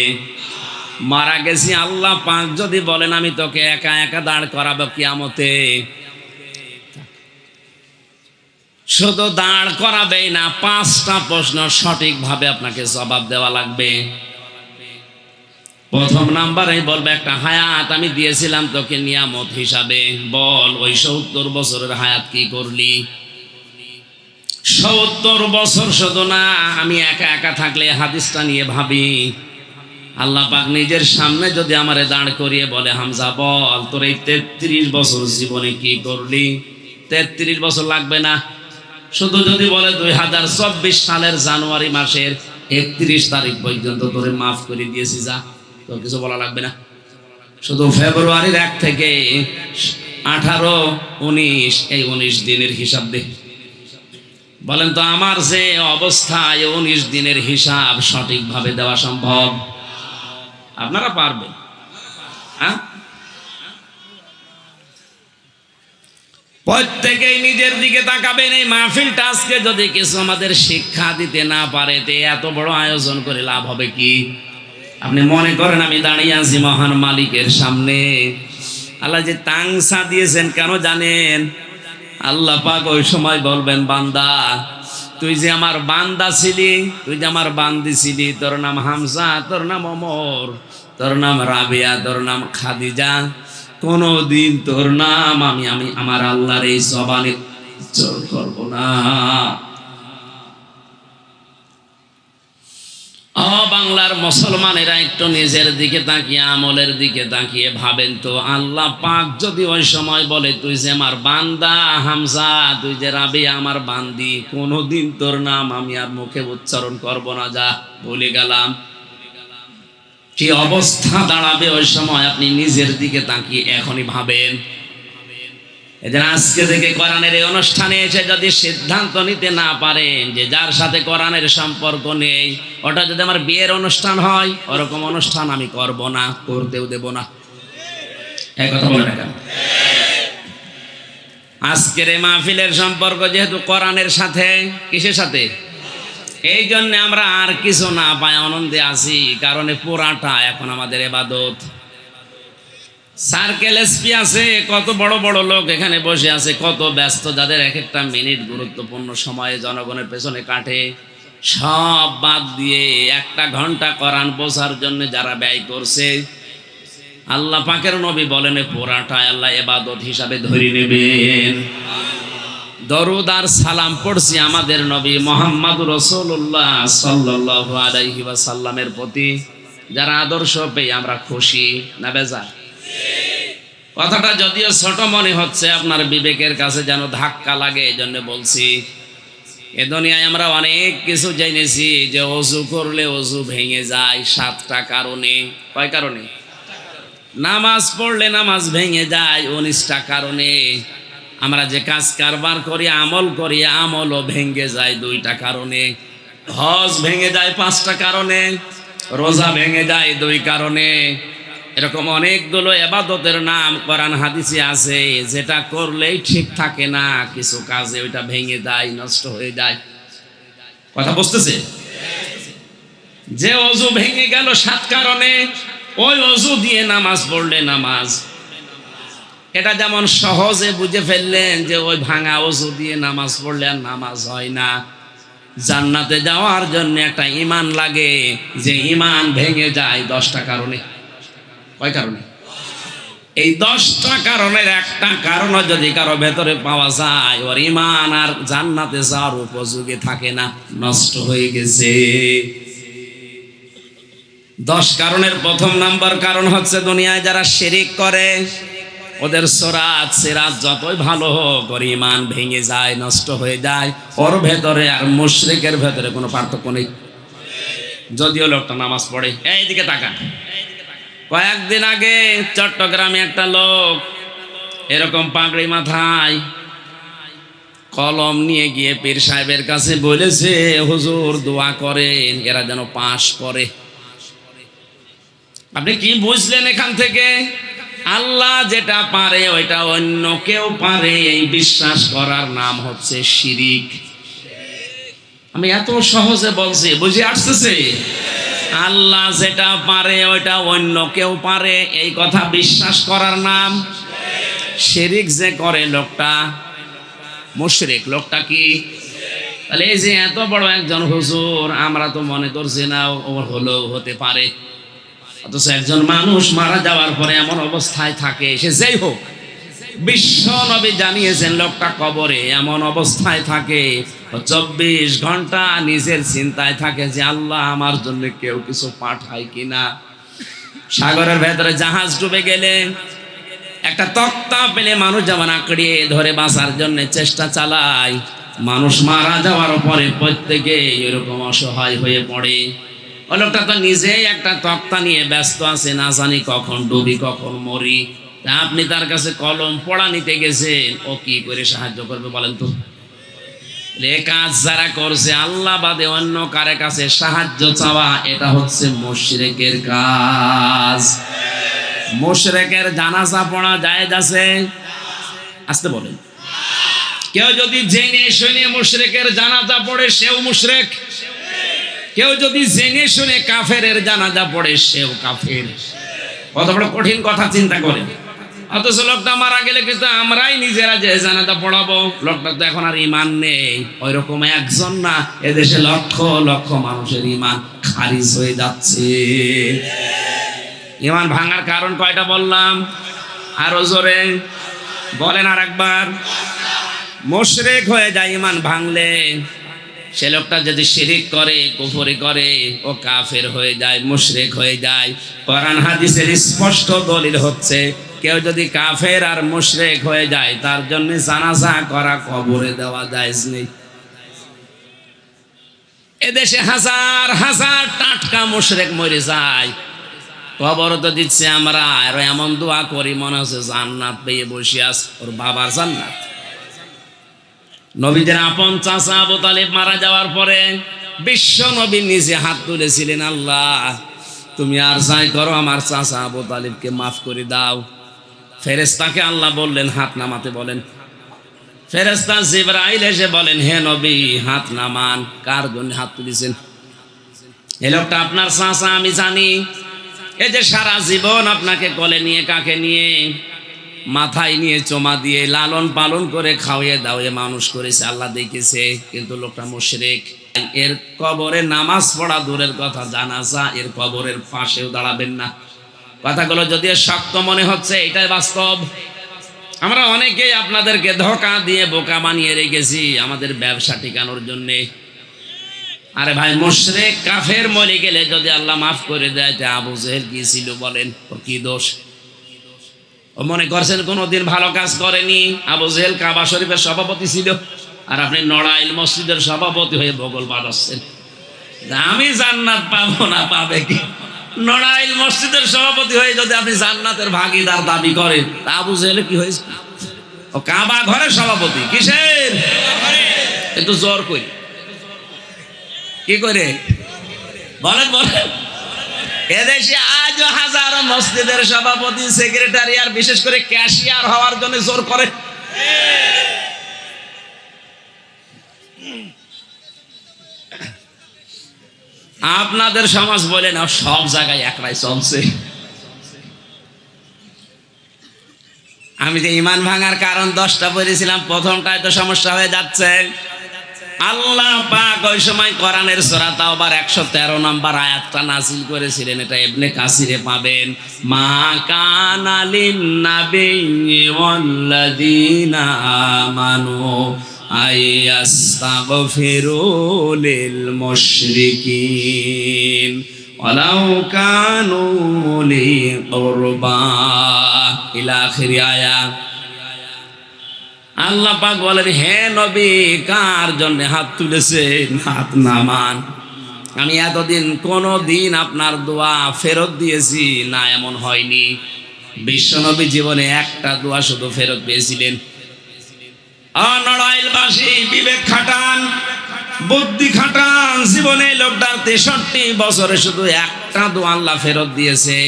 মারা গেছি, আল্লাহ পাক যদি বলেন আমি তোকে একা একা দাঁড় করাবো কিয়ামতে, শুধু দাঁড় করাবেই না, 5টা প্রশ্ন সঠিকভাবে আপনাকে জবাব দেওয়া লাগবে। প্রথম নাম্বারে বলবে, একটা হায়াত আমি দিয়েছিলাম তোকে নিয়ামত হিসাবে, বল ওই 70 বছরের হায়াত কি করলি? 70 বছর শুধু না, আমি একা একা থাকলে হাদিসটা নিয়ে ভাবি, আল্লাহ পাক নিজের সামনে যদি আমারে দাঁড় করিয়ে বলে, হামজা বল তোর এই 33 বছর জীবনে কি করলি? 33 বছর লাগবে না, শুধু যদি বলে 2024 সালের জানুয়ারি মাসের 31 তারিখ পর্যন্ত তোরে মাফ করে দিয়েছি, যা, তোর কিছু বলা লাগবে না। শুধু ফেব্রুয়ারির 1 থেকে 18, 19, এই 19 দিনের হিসাব দে। বলেন তো আমার যে অবস্থা, এই 19 দিনের হিসাব সঠিকভাবে দেওয়া সম্ভব? আপনারা পারবেন? হ্যাঁ, প্রত্যেকেই নিজের দিকে তাকাবেন। এই মাহফিলটা আজকে যদি কিছু আমাদের শিক্ষা দিতে না পারে, তে এত বড় আয়োজন করে লাভ হবে কি? আপনি মনে করেন আমি দাঁড়িয়ে আছি মহান মালিকের সামনে, আল্লাহ যে তাংসা দিয়েছেন কেন জানেন? আল্লাহ পাক ওই সময় বলবেন, বান্দা তুই যে আমার বান্দা ছিলি, তুই যে আমার বান্দি ছিলি, তোর নাম হামজা, তোর নাম ওমর, তোর নাম রাবিয়া, তোর নাম খাদিজা, কোনদিন তোর নাম আমি আমার আল্লাহর এই জবানে উচ্চারণ করব না। বাংলার মুসলমানেরা একটু নিজের দিকে তাকিয়ে, আমলের দিকে তাকিয়ে ভাবেন তো, আল্লাহ পাক যদি ওই সময় বলে, তুই যে আমার বান্দা হামজা, তুই যে রাবিয়া আমার বান্দি, কোনদিন তোর নাম আমি আর মুখে উচ্চারণ করব না, যা ভুলে গেলাম, কি অবস্থা দাঁড়াবে ওই সময়? আপনি নিজের দিকে তাকিয়ে এখনই ভাবেন। এদের আজকে থেকে কোরআনের এই অনুষ্ঠানে এসে যদি সিদ্ধান্ত নিতে না পারেন যে যার সাথে কোরআনের সম্পর্ক নেই, ওটা যদি আমার বিয়ের অনুষ্ঠান হয়, ওরকম অনুষ্ঠান আমি করব না, করতেও দেব না। এই কথা বলে রাখেন। আজকের এই মাহফিলের সম্পর্ক যেহেতু কোরআনের সাথে, কিসের সাথে? এই জন্য আমরা আর কিছু না পাই আনন্দে আছি, কারণ পুরাটা এখন আমাদের ইবাদত। সার্কেল এসপি আছে, কত বড় বড় লোক এখানে বসে আছে, কত ব্যস্ত, যাদের এক একটা মিনিট গুরুত্বপূর্ণ সময়ে জনগণের পেছনে কাটে, সব বাদ দিয়ে 1 ঘন্টা কোরআন বোঝার জন্য যারা ব্যয় করছে, আল্লাহ পাকের নবী বলেন পুরাটা আল্লাহ ইবাদত হিসাবে ধরে নেবেন। দরুদ আর সালাম পড়ছি আমাদের নবী মুহাম্মদ রাসূলুল্লাহ সাল্লাল্লাহু আলাইহি ওয়াসাল্লামের প্রতি, যারা আদর্শ পেয়ে আমরা খুশি না বেজার? কথাটা যদিও ছোট মনে হচ্ছে, আপনার বিবেকের কাছে যেন ধাক্কা লাগে, এই জন্য বলছি। এ দুনিয়ায় আমরা অনেক কিছু জেনেছি যে অজু করলে অজু ভেঙে যায় 7টা কারণে। কয় কারণে? নামাজ পড়লে নামাজ ভেঙে যায় 19টা কারণে। আমরা যে কাজ কারবার করি, আমল করি, আমলও ভেঙে যায় 2টা কারণে। হজ ভেঙে যায় 5টা কারণে, রোজা ভেঙে যায় 2 কারণে। এরকম অনেকগুলো ইবাদতের নাম কোরআন হাদিসে আছে, যেটা করলেই ঠিক থাকে না, কিছু কাজে ওইটা ভেঙে যায়, নষ্ট হয়ে যায়। কথা বুঝতেছে? যে অজু ভেঙে গেল 7 কারণে, ওই অজু দিয়ে নামাজ পড়লে নামাজ, এটা যেমন সহজে বুঝে ফেললেন যে ওই ভাঙা অজু দিয়ে নামাজ পড়লে আর নামাজ হয় না। জান্নাতে যাওয়ার জন্য একটা ঈমান লাগে, যে ঈমান ভেঙে যায় 10টা কারণে। কয় কারণে? এই 10টা কারণের একটা কারণ যদি কারো ভেতরে পাওয়া যায়, ওর ঈমান আর জান্নাতে যাওয়ার উপযোগী থাকে না, নষ্ট হয়ে গেছে। 10 কারণের প্রথম নাম্বার কারণ হচ্ছে দুনিয়ায় যারা শিরিক করে, ওদের সরাত সিরাত যতই ভালো হোক, ওর ঈমান ভেঙে যায়, নষ্ট হয়ে যায়। ওর ভেতরে আর মুশরিকের ভেতরে কোনো পার্থক্য নেই, যদিও লোকটা নামাজ পড়ে। এইদিকে তাকান। কয়েকদিন আগে চট্টগ্রামে একটা লোক এরকম পাগড়ি মাথায় কলম নিয়ে গিয়ে পীর সাহেবের কাছে বলেছে, হুজুর দোয়া করেন এরা যেন পাশ করে। আপনি কি বুঝলেন এখান থেকে? আল্লাহ যেটা পারে ওইটা অন্য কেউ পারে, এই বিশ্বাস করার নাম হচ্ছে শিরিক। আমি এত সহজে বলছি, বুঝে আসতেছে? আল্লাহ যেটা পারে ওইটা অন্য কেউ পারে, এই কথা বিশ্বাস করার নাম শিরিক। যে করে লোকটা মুশরিক। লোকটা কি? তাহলে এই যে এত বড় একজন হুজুর, আমরা তো মনে করছি না ও হলেও হতে পারে, অথচ একজন মানুষ মারা যাওয়ার পরে এমন অবস্থায় থাকে, সে যেই হোক, বিশ্ব নবী জানিয়েছেন লোকটা কবরে এমন অবস্থায় থাকে, 24 ঘন্টা নিজের চিন্তায় থাকে যে আল্লাহ আমার জন্য কেউ কিছু পাঠায় কিনা। সাগরের ভেতরে জাহাজ ডুবে গেলে একটা তক্তা পেলে মানুষ যেমন আঁকড়িয়ে ধরে বাঁচার জন্য চেষ্টা চালায়, মানুষ মারা যাওয়ার পরে প্রত্যেকে এরকম অসহায় হয়ে পড়ে। ওই লোকটা তো নিজেই একটা তক্তা নিয়ে ব্যস্ত আছে, না জানি কখন ডুবি কখন মরি। আপনি তার কাছে কলম পড়া নিতে গেছেন, ও কি করে সাহায্য করবে বলেন তো? এ কাজ যারা করছে আল্লাহ বাদে অন্য কারো কাছে সাহায্য চাওয়া, এটা হচ্ছে মুশরিকের কাজ। মুশরিকের জানাজা পড়া জায়েজ আছে? আসতে বলেন। কেউ যদি জেনে শুনে মুশরিকের জানাজা পড়ে, সেও মুশরিক। কেউ যদি জেনে শুনে কাফেরের জানাজা পড়ে, সেও কাফের। কত বড় কঠিন কথা চিন্তা করেন। অথচ লোকটা মারা গেলে কিন্তু আমরাই নিজেরা যে জানাজা পড়াবো। লোকটা তো এখন আর ঈমান নেই। ওই রকম একজন না, এদেশে লক্ষ লক্ষ মানুষের ঈমান খারিজ হয়ে যাচ্ছে। ঈমান ভাঙার কারণ কয়টা বললাম? আরো জোরে বলেন আর একবার। মুশরিক হয়ে যায় ঈমান ভাঙলে। সে লোকটা যদি শিরিক করে, কুফরি করে, ও কাফের হয়ে যায়, মুশরিক হয়ে যায়। কোরআন হাদিসের স্পষ্ট দলিল হচ্ছে, কেউ যদি কাফের আর মুশরিক হয়ে যায়, তার জন্য জানাজা করা, কবরে দেওয়া জায়েজ নেই। এদেশে হাজার হাজার টাটকা মুশরিক মরে যায়, কবর তো দিচ্ছে আমরা, আর এমন দোয়া করি মনে হচ্ছে জান্নাত পেয়ে বসে আছে, ওর বাবার জান্নাত। নবীদের আপন চাচা আবু তালিব মারা যাওয়ার পরে বিশ্ব নবী নিজে হাত তুলেছিলেন, আল্লাহ তুমি আর যাই করো আমার চাচা আবু তালিবকে মাফ করে দাও। ফেরেশতাকে আল্লাহ বললেন হাত নামাতে বলেন। ফেরেশতা জিবরাইল এসে বলেন, হে নবী হাত নামান। কার জন্য হাত তুলেছেন? এই লোকটা আপনার চাচা, আমি জানি। এই যে সারা জীবন আপনাকে কোলে নিয়ে, কাকে নিয়ে, মাথায় নিয়ে চমা দিয়ে লালন পালন করে খাওয়িয়ে দাওয়িয়ে মানুষ করেছে, আল্লাহ দেখেছে। কিন্তু লোকটা মুশরিক। এর কবরে নামাজ পড়া দূরের কথা, জানাজা এর কবরের পাশেও দাঁড়াবেন না। কথাগুলো যদিও শক্ত মনে হচ্ছে, এটাই বাস্তব। আমরা অনেকেই আপনাদেরকে ধোঁকা দিয়ে বোকা বানিয়ে রেখেছি আমাদের ব্যবসা টিকানোর জন্যে। আরে ভাই, মুশরিক কাফের মরে গেলে যদি আল্লাহ মাফ করে দেয়, তা আবু জেহেল কি ছিল বলেন? ওর কি দোষ? ও মনে করছেন কোনোদিন ভালো কাজ করেনি? আবু জেহেল কাবা শরীফের সভাপতি ছিল। আর আপনি নড়াইল মসজিদের সভাপতি হয়ে বগল বাজাচ্ছেন। আমি জান্নাত পাবো না, পাবে কি? নড়াইল মসজিদের সভাপতি হয়ে যদি আপনি জান্নাতের ভাগীদার দাবি করেন, তা বুঝলে কি হয়েছে? ও কাবা ঘরের সভাপতি, কিসের? একটু জোর করি, কি করে বলেন বলেন। এদেশে আজও হাজারো মসজিদের সভাপতি, সেক্রেটারি আর বিশেষ করে ক্যাশিয়ার হওয়ার জন্য জোর করে। আপনাদের সমাজ বলে না, সব জায়গায় একলাই চলছে। আমি যে ইমান ভাঙার কারণ 10টা বলেছিলাম, প্রথমটায় তো সমস্যা হয়ে যাচ্ছে। আল্লাহ পাক ওই সময় কোরআনের সূরা তাওবার 113 নম্বর আয়াতটা নাযিল করেছিলেন। এটা ইবনে কাসিরে পাবেন। মা কানা লিন-নাবিয়্যি ওয়াল্লাযীনা আমানু আইয়াস্তাগফিরু লিল মুশরিকিন ওয়ালাউ কানু উলি কুরবা ইলা আখির আয়াত। আল্লাহ পাক বলেন, হে নবী, কার জন্য হাত তুলেছেন? হাত নামান। আমি এতদিন কোনো দিন আপনার দোয়া ফেরত দিয়েছি না, এমন হয়নি। বিশ্বনবী জীবনে একটা দোয়া শুধু ফেরত পেয়েছিলেন। নড়াইলবাসী বিবেক খাটান, বুদ্ধি খাটান। জীবনে লোকটার 63 বছরে শুধু একটা দোয়া আল্লাহ ফেরত দিয়েছে।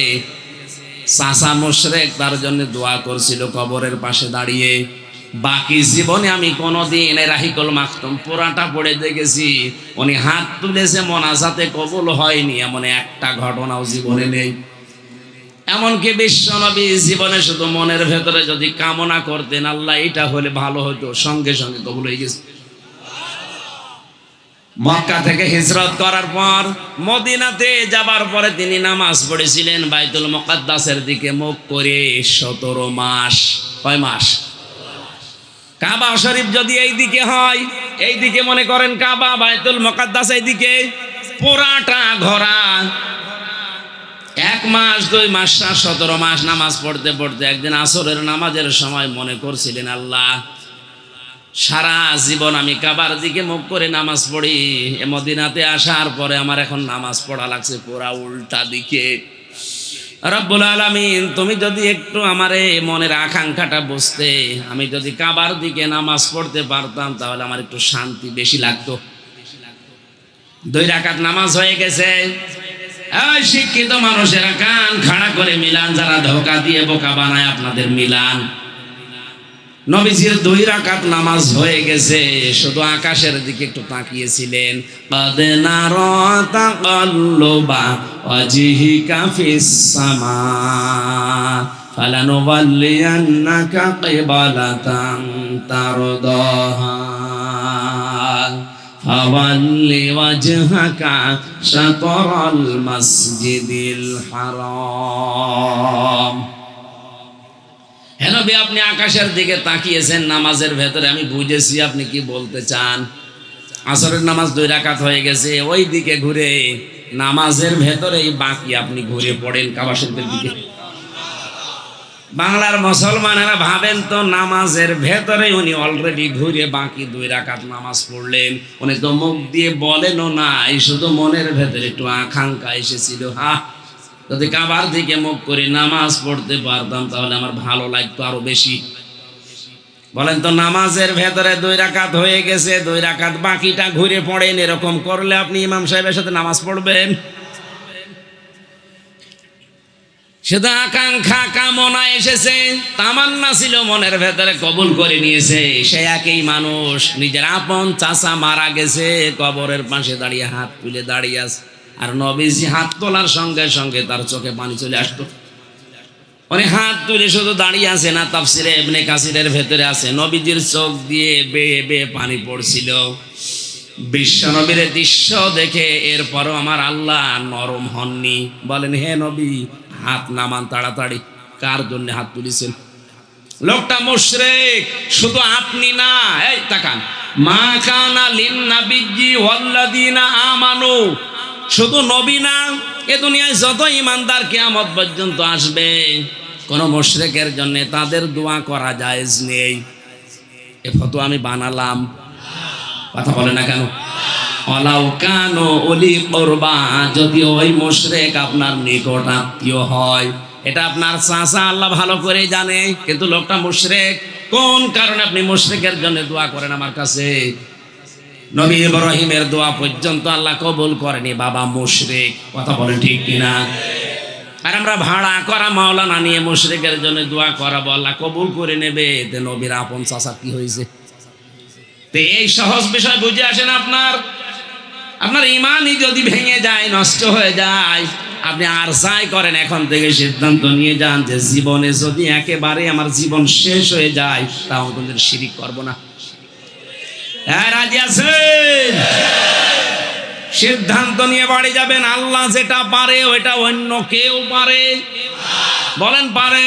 চাচা মুশরিক তার জন্য দোয়া করছিল কবরের পাশে দাঁড়িয়ে। বাকি জীবনে আমি কোনোদিন রাহিকুল মাকতুম পুরাটা পড়ে দেখেছি, উনি হাত তুলেছে, মোনাজাতে কবুল হয়নি, এমন একটা ঘটনাও জীবনে নেই। এমনকি বিশ্বনবী জীবনে শুধু মনের ভেতরে যদি কামনা করতেন, আল্লাহ এটা হলে ভালো হতো, সঙ্গে সঙ্গে কবুল হয়ে গেছে। মক্কা থেকে হিজরত করার পর মদিনাতে যাবার পরে তিনি নামাজ পড়েছিলেন বাইতুল মুকাদ্দাসের দিকে মুখ করে 17 মাস। কয় মাস? কাবা শরীফ যদি এই দিকে হয়, এই দিকে মনে করেন কাবা, বাইতুল মুকাদ্দাস এই দিকে, পুরাটা ঘোরা। 1 মাস 2 মাস 17 মাস নামাজ পড়তে পড়তে একদিন আসরের নামাজের সময় মনে করছিলেন, আল্লাহ, সারা জীবন আমি কাবার দিকে মুখ করে নামাজ পড়ি, এ মদিনাতে আসার পরে আমার এখন নামাজ পড়া লাগছে পুরা উল্টা দিকে। রব্বুল আলামিন, তুমি যদি একটু আমারে মনের আকাঙ্ক্ষাটা বুঝতে, আমি যদি কাবার দিকে নামাজ পড়তে পারতাম তাহলে আমার একটু শান্তি বেশি লাগতো। 2 রাকাত নামাজ হয়ে গেছে। শিক্ষিত মানুষেরা কান খাড়া করে মিলান, যারা ধোঁকা দিয়ে বোকা বানায় আপনাদের মিলান। নবীজির 2 রাকাত নামাজ হয়ে গেছে, শুধু আকাশের দিকে একটু তাকিয়েছিলেন। قد نرى تقلب وجهك في السماء فلنولينك قبلة ترضاها فول وجهك شطر المسجد الحرام। নবী, আপনি আকাশের দিকে তাকিয়েছেন নামাজের ভেতরে, আমি বুঝেছি আপনি কি বলতে চান। আসরের নামাজ 2 রাকাত হয়ে গেছে, ওই দিকে ঘুরে নামাজের ভেতরেই বাকি আপনি ঘুরে পড়েন কাবা শরীফের দিকে। বাংলার মুসলমানেরা ভাবেন তো নামাজের ভেতরে উনি অলরেডি ঘুরে বাকি 2 রাকাত নামাজ পড়লেন। উনি তো মুখ দিয়ে বলেনও না, এই শুধু মনের ভেতরে একটু আকাঙ্ক্ষা এসেছিল, যদি কাবার দিকে মুখ করে নামাজ পড়তে পারতাম তাহলে আমার ভালো লাগতো আরো বেশি। বলেন তো, নামাজের ভেতরে 2 রাকাত হয়ে গেছে, 2 রাকাত বাকিটা ঘুরে পড়েন, এরকম করলে আপনি ইমাম সাহেবের সাথে নামাজ পড়বেন? শুধু আকাঙ্ক্ষা কামনা এসেছে, তামান্না ছিল মনের ভেতরে, কবুল করে নিয়েছে। সে একই মানুষ নিজের আপন চাচা মারা গেছে, কবরের পাশে দাঁড়িয়ে হাত তুলে দাঁড়িয়ে আছে। আর নবীজি হাত তোলার সঙ্গে সঙ্গে তার চোখে পানি চলে আসতো। উনি হাত তুলে শুধু দাঁড়িয়ে আছে না, তাফসিরে ইবনে কাসিরের ভেতরে আছে নবীজির চোখ দিয়ে বেয়ে বেয়ে পানি পড়ছিল। বিশ্বনবীর দৃশ্য দেখে এরপরও আমার আল্লাহ নরম হননি, বলেন, হে নবী, হাত নামান তাড়াতাড়ি। কার জন্য হাত তুলেছেন? লোকটা মুশরিক, শুধু আপনি না, এই তাকান, মা কানা লিন-নাবিয়্যি ওয়াল্লাযীনা আমানু, শুধু নবী না, এ দুনিয়ায় যত ইমানদার কিয়ামত পর্যন্ত আসবে, কোন মুশরিকের জন্য তাদের দোয়া করা জায়েজ নেই। এ ফতোয়া আমি বানালাম? কথা বলে না কেন? ওয়ালাউ কানু উলি কুরবা, যদি ওই মুশরিক আপনার নিকট আত্মীয় হয়, এটা আপনার চাচা, আল্লাহ ভালো করে জানে, কিন্তু লোকটা মুশরিক। কোন কারণে আপনি মুশরিকের জন্য দোয়া করেন আমার কাছে? নবী ইব্রাহিমের দোয়া পর্যন্ত আল্লাহ কবুল করেনি, বাবা মুশরিক। কথা বলেন ঠিক কিনা? আর আমরা ভাড়া করা মাওলানা নিয়ে মুশরিকের জন্য দোয়া করাবো, আল্লাহ কবুল করে নেবে। তে নবীর আপন চাচা কি হয়েছে? তো এই সহজ বিষয় বুঝে আসেন। আপনার ইমানই যদি ভেঙে যায়, নষ্ট হয়ে যায়, আপনি আর যাই করেন এখন থেকে সিদ্ধান্ত নিয়ে যান যে জীবনে যদি একেবারে আমার জীবন শেষ হয়ে যায়, তাও তোদের শিরিক করব না। হ্যাঁ, রাজি আছেন? সিদ্ধান্ত নিয়ে বাড়ি যাবেন। আল্লাহ যেটা পারে ওইটা অন্য কেউ পারে, বলেন পারে?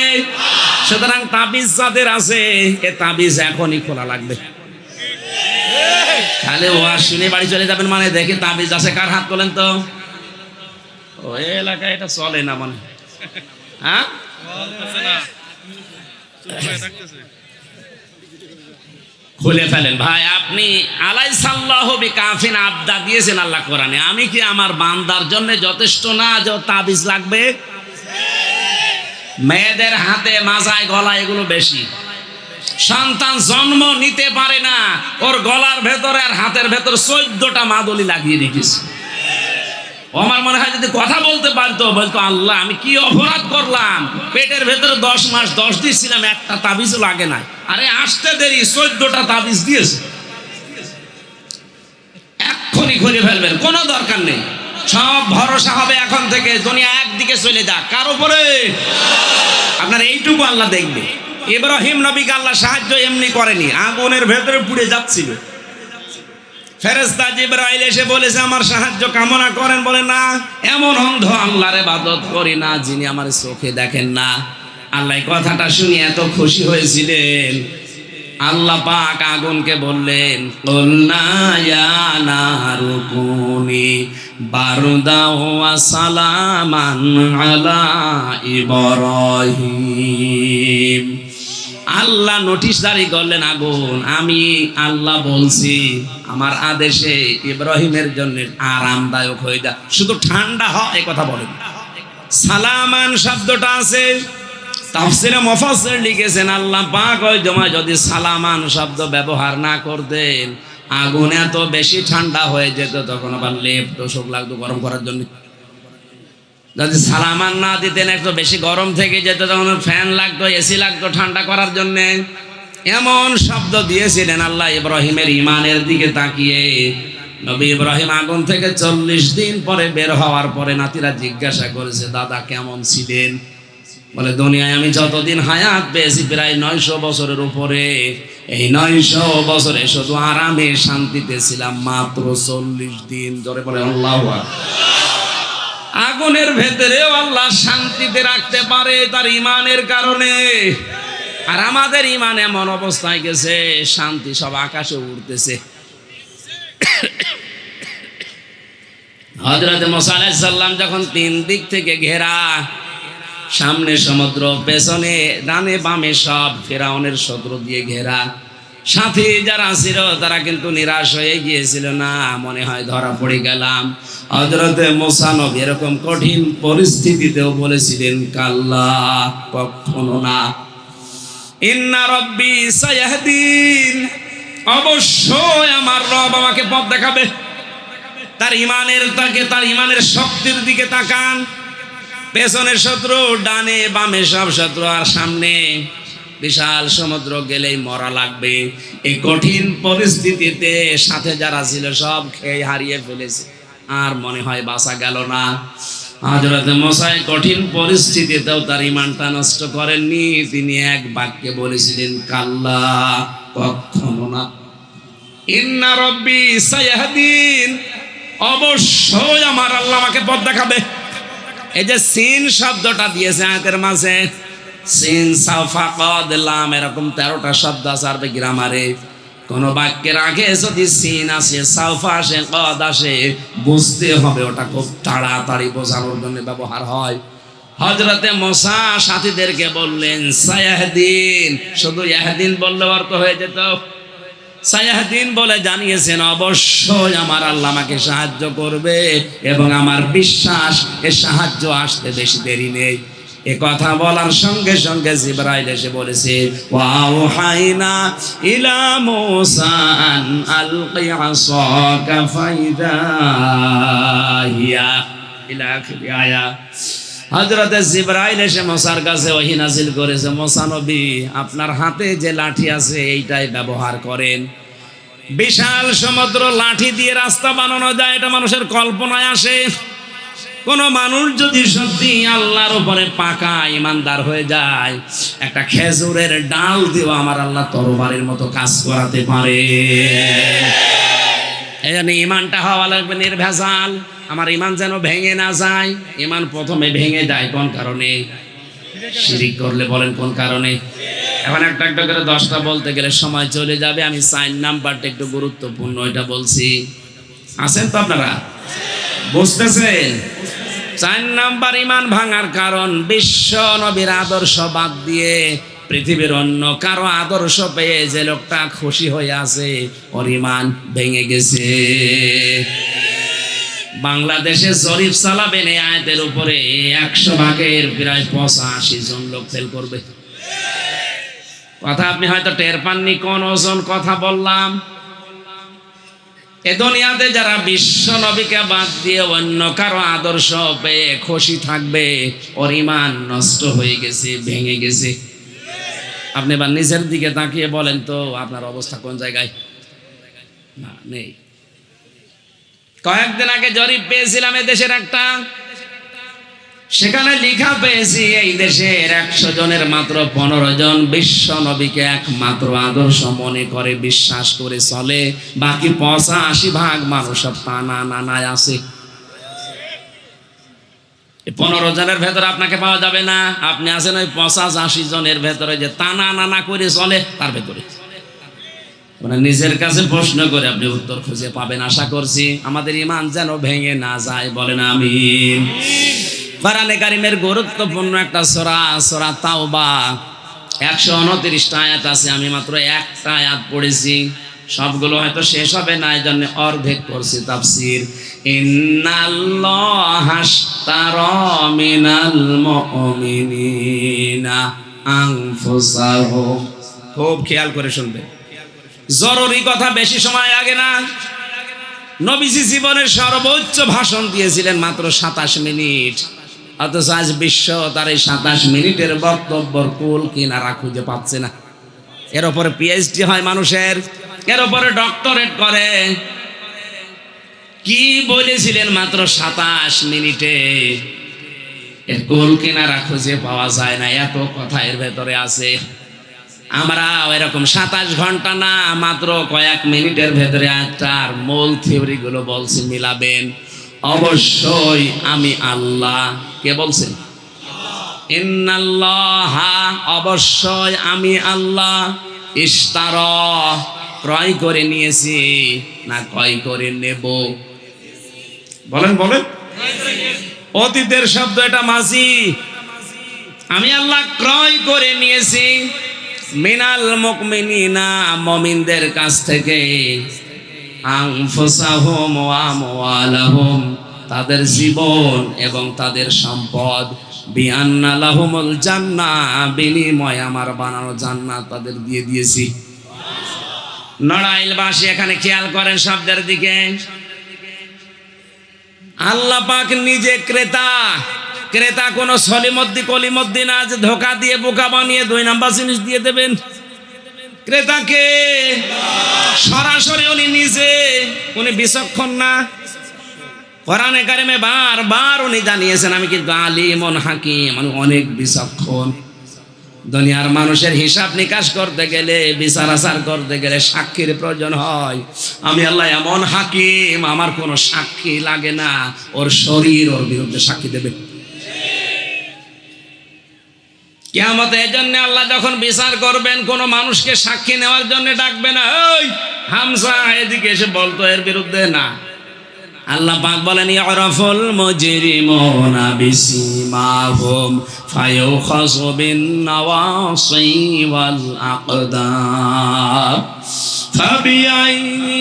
সুতরাং তাবিজ যাদের আছে, এ তাবিজ এখনই খোলা লাগবে। তাহলে ওয়াজ শুনে বাড়ি চলে যাবেন মানে, দেখে তাবিজ আছে কার হাত তোলেন তো। ও এলাকায় এটা চলে না মানে, হ্যাঁ খুলে ফেলেন ভাই। আপনি আলাইসাল্লাহু বিকাফিন আবদা দিয়েছেন আল্লাহ কোরআনে। আমি কি আমার বান্দার জন্য যথেষ্ট না যে তাবিজ লাগবে? মেয়েদের হাতে, মাজায়, গলায় এগুলো বেশি। সন্তান জন্ম নিতে পারে না, ওর গলার ভেতরে আর হাতের ভেতর 14টা মাদুলি লাগিয়ে রেখেছে। আমার মনে হয় যদি কথা বলতে পারতো, বলতো আল্লাহ আমি কি অপরাধ করলাম, পেটের ভেতরে 10 মাস 10 দিন ছিলাম, একটা তাবিজও লাগে না। আরে আসতে দেরি, 14টা তাবিজ দিয়েছে। এক্ষুনি খুলে ফেলবেন, কোনো দরকার নেই। সব ভরসা হবে এখন থেকে, দুনিয়া একদিকে চলে যাক, কার উপরে? আপনার এইটুকু আল্লাহ দেখবে। ইব্রাহিম নবীকে আল্লাহ সাহায্য এমনি করেনি, আগুনের ভেতরে পুড়ে যাচ্ছিল। ফেরেশতা জিবরাইল এসে বলেছে আমার সাহায্য কামনা করেন, বলে না, এমন অন্ধ আল্লাহর ইবাদত করি না যিনি আমার চোখে দেখেন না। আল্লাহ কথাটা শুনে এত খুশি হয়েছিলেন, আল্লাহ পাক আগুনকে বললেন, কুলনা ইয়া নারু কুনি বারদাও ওয়া সালামান আলা ইব্রাহিম। আল্লাহ নোটিশ জারি করলেন, আগুন আমি আল্লাহ বলছি আমার আদেশে ইব্রাহিমের জন্য আরামদায়ক হয়ে যা, শুধু ঠান্ডা হ, এই কথা বলেন। সালামান শব্দটা আছে তাফসিরে মুফাসসির লিখেছেন, আল্লাহ পাক ওই জমা যদি সালামান শব্দ ব্যবহার না করতেন, আগুন এত বেশি ঠান্ডা হয়ে যেত, তখন আবার লেপ তোষক লাগতো গরম করার জন্য। যদি সালামান না দিতেন, একটু বেশি গরম থেকে যেত, তখন ফ্যান লাগতো, এসি লাগতো ঠান্ডা করার জন্য। এমন শব্দ দিয়েছিলেন আল্লাহ ইব্রাহিমের ইমানের দিকে তাকিয়ে। নবী ইব্রাহিম আগুন থেকে 40 দিন পরে বের হওয়ার পরে নাতিরা জিজ্ঞাসা করেছে, দাদা কেমন ছিলেন? বলে দুনিয়ায় আমি যতদিন হায়াত পেয়েছি প্রায় 900 বছরের উপরে। এই 900 বছরে শুধু আরামে শান্তিতে ছিলাম মাত্র 40 দিন। জোরে বলে আল্লাহু আকবার। আগুনের ভেতরেও আল্লাহ শান্তিতে রাখতে পারে তার ইমানের কারণে। আর আমাদের ইমান এমন অবস্থায় গেছে, শান্তি সব আকাশে উড়তেছে। হযরত মুসা আলাইহিস সালাম যখন 3 দিক থেকে ঘেরা, সামনে সমুদ্র, পেছনে ডানে বামে সব ফেরাউনের শত্রু দিয়ে ঘেরা, সাথে যারা ছিল তারা কিন্তু নিরাশ হয়ে গিয়েছিল, না মনে হয় ধরা পড়ে গেলাম। হযরত মুসা নবী এরকম কঠিন পরিস্থিতিতেও বলেছিলেন, কাল্লা, কখনো না, ইন্না রব্বি সায়াহদিন, অবশ্যই আমার রব আমাকে পথ দেখাবে। তার ইমানের শক্তির দিকে তাকান। পেছনের শত্রু, ডানে বামে সব শত্রু, আর সামনে বিশাল সমুদ্র, গেলেই মরা লাগবে। এই কঠিন পরিস্থিতিতে সাথে যারা ছিল সব খেয়ে হারিয়ে ফেলেছে, আর মনে হয় বাঁচা গেল না। হযরত মুসা কঠিন পরিস্থিতিতেও তার ঈমানটা নষ্ট করেননি। তিনি এক বাক্যে বলেছিলেন, কাল্লা, কখনো না, ইন্না রব্বি সায়াহদিন, অবশ্যই আমার আল্লাহ আমাকে পথ দেখাবে। এই যে সিন শব্দটা দিয়েছে আয়াতের মাঝে, সিন সাফা কদ লাম, এরকম 13টা শব্দ আছে আরবি গ্রামারে। কোন বাক্যের আগে যদি সিন আসে, সাফা আসে, কদ আসে, বুঝতে হবে ওটা খুব তাড়াতাড়ি বোঝানোর জন্য ব্যবহার হয়। হযরতে মুসা সাথীদেরকে বললেন সায়াহদিন, শুধু ইয়াহদিন বললে অর্থ হয়ে যেত। সায়াহদিন বলে জানিয়েছেন, অবশ্যই আমার আল্লাহ আমাকে সাহায্য করবে এবং আমার বিশ্বাস এ সাহায্য আসতে বেশি দেরি নেই। এ কথা বলার সঙ্গে সঙ্গে জিবরাইল এসে বলেছে, ওয়াওহাইনা ইলা মূসা আন আলকি আসাকা ফাইদা হিয়া ইলা আখিরি আয়া। হযরত জিবরাইল এসে মুসার কাছে ওহী নাযিল করেছে, মুসা নবী, আপনার হাতে যে লাঠি আছে এইটাই ব্যবহার করেন। বিশাল সমুদ্র লাঠি দিয়ে রাস্তা বানানো যায়, এটা মানুষের কল্পনায় আসে? কোন মানুষ যদি সত্যি আল্লাহর উপরে পাকা ইমানদার হয়ে যায়, একটা খেজুরের ডাল দিয়েও আমার আল্লাহ তরবারির মতো কাজ করাতে পারে। এই জন্য ইমানটা হওয়া লাগবে নির্ভেজাল। আমার ইমান যেন ভেঙে না যায়। ইমান প্রথমে ভেঙে যায় কোন কারণে? শিরিক করলে। বলেন কোন কারণে? এখন একটা একটা করে 10টা বলতে গেলে সময় চলে যাবে। আমি 4 নাম্বারটা একটু গুরুত্বপূর্ণ, এটা বলছি। আছেন তো আপনারা? বুঝতেছেন? 4 নাম্বার ইমান ভাঙার কারণ, বিশ্ব নবীর আদর্শ বাদ দিয়ে পৃথিবীর অন্য কারো আদর্শ পেয়ে যে লোকটা খুশি হয়ে আছে, ওর ইমান ভেঙে গেছে। বাংলাদেশে জরিপ চালাবেন এই আয়াতের উপরে, 100 ভাগের প্রায় 85 জন লোক ফেল করবে। কথা আপনি হয়তো টের পাননি কোন ওজন কথা বললাম। এ দুনিয়াতে যারা বিশ্ব নবীকে বাদ দিয়ে অন্য কারো আদর্শ পেয়ে খুশি থাকবে, ওর ইমান নষ্ট হয়ে গেছে, ভেঙে গেছে। আপনি এবার নিজের দিকে তাকিয়ে বলেন তো, আপনার অবস্থা কোন জায়গায়? না, নেই। কয়েকদিন আগে জরিপ পেয়েছিলাম এ দেশের একটা, সেখানে লেখা পেয়েছি এই দেশের 100 জনের মাত্র 15 জন বিশ্ব নবীকে একমাত্র আদর্শ মনে করে, বিশ্বাস করে চলে। বাকি 85 ভাগ মানুষ সব টানা নানায় আছে। 15 জনের ভেতরে আপনাকে পাওয়া যাবে না। আপনি আছেন ওই 85 জনের ভেতরে যে টানা নানা করে চলে, তার ভেতরে। মানে নিজের কাছে প্রশ্ন করে আপনি উত্তর খুঁজে পাবেন আশা করছি। আমাদের ইমান যেন ভেঙে না যায়, বলেন আমিন। কোরআনে কারীমের গুরুত্বপূর্ণ একটা সূরা, সূরা তাওবা, 129টা আয়াত আছে। আমি মাত্র একটা আয়াত পড়েছি, সবগুলো হয়তো শেষ হবে না, এজন্য অর্ধেক করছি তাফসীর। ইন্নাল্লাহা আশতারা মিনাল মুমিনিনা আনফুসাহুম। খুব খেয়াল করে শুনবেন, জরুরি কথা, বেশি সময় লাগে না। নবীজি জীবনের সর্বোচ্চ ভাষণ দিয়েছিলেন মাত্র 27 মিনিট, অথচ আজ বিশ্ব তার এই 27 মিনিটের বক্তব্যের কুল কিনারা খুঁজে পাচ্ছে না। এর উপরে পিএইচডি হয় মানুষের, এর উপরে ডক্টরেট করে। কি বলেছিলেন মাত্র 27 মিনিটে, এর কুল কিনারা খুঁজে পাওয়া যায় না। এত কথা এর ভেতরে আছে। আমরা এরকম 27 ঘন্টা না, মাত্র কয়েক মিনিটের ভেতরে একটার মূল থিওরি গুলো বলছি, মিলাবেন। অবশ্যই আমি আল্লাহ, কে বলছেন? ইন্নাল্লাহা, অবশ্যই আমি আল্লাহ, ইশতারা, ক্রয় করে নিয়েছি না ক্রয় করে নেব? বলেন বলেন। অতীতের শব্দ, এটা মাঝি। আমি আল্লাহ ক্রয় করে নিয়েছি মিনাল মুমিনিনা, মুমিনদের কাছ থেকে, আনফুসাহুম ওয়া আমওয়ালাহুম, তাদের জীবন এবং তাদের সম্পদ, বিআন্না লাহুমুল জান্নাহ, বিনিময়ে আমার বানানো জান্নাত তাদের দিয়ে দিয়েছি। নড়াইলবাসী এখানে খেয়াল করেন শব্দের দিকে। আল্লাহ পাক নিজে ক্রেতা। ক্রেতা কোন সলিমদ্দি কলিমদ্দি না, যে ধোকা দিয়ে বোকা বানিয়ে 2 নাম্বার জিনিস দিয়ে দেবেন। ক্রেতাকে সরাসরি উনি নিজে, উনি বিচক্ষণ না। কোরআনে কারিমে বারবার উনি জানিয়েছেন, আমি কিন্তু আলিমুন হাকিম, আমি অনেক বিচক্ষণ। দুনিয়ার মানুষের হিসাব নিকাশ করতে গেলে, বিচার আচার করতে গেলে সাক্ষীর প্রয়োজন হয়। আমি আল্লাহ এমন হাকিম, আমার কোনো সাক্ষী লাগে না। ওর শরীর ওর বিরুদ্ধে সাক্ষী দেবে কিয়ামতে। এজন্য আল্লাহ যখন বিচার করবেন, কোন মানুষকে সাক্ষী নেওয়ার জন্য ডাকবে না, ওই হামজা এদিকে এসে বলতো এর বিরুদ্ধে না। আল্লাহ পাক বলেন, ইয়ারাফুল মুজরিমুনা বিসিমাহুম ফায়ুখাযু বিন নাওয়াসি ওয়াল আকদাম ফাবিআইয়ি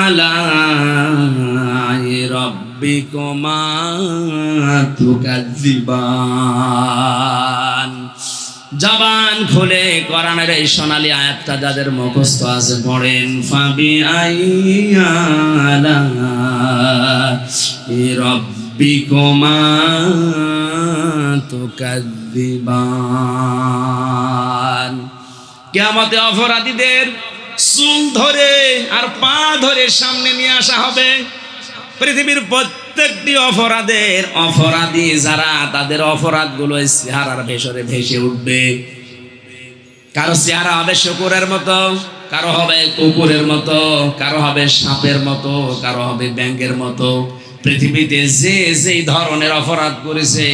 আলাই রাব্বিকুমা তুকাজ্জিবান। জবান খুলে কোরআনের এই সোনালী আয়াতটা যাদের মুখস্থ আছে পড়েন, ফাবিআইয়ি আলাই রাব্বিকুমা তুকাজ্জিবান। কিয়ামতে অপরাধীদের চুল ধরে আর পা ধরে সামনে নিয়ে আসা হবে। পৃথিবীর প্রত্যেকটি অপরাধী যারা, তাদের অপরাধগুলো চেহারার ভেসরে ভেসে উঠবে। কারো চেহারা হবে শুকুরের মতো, কারো হবে কুকুরের মতো, কারো হবে সাপের মতো, কারো হবে ব্যাঙের মতো। পৃথিবীতে যে যেই ধরনের অপরাধ করেছে,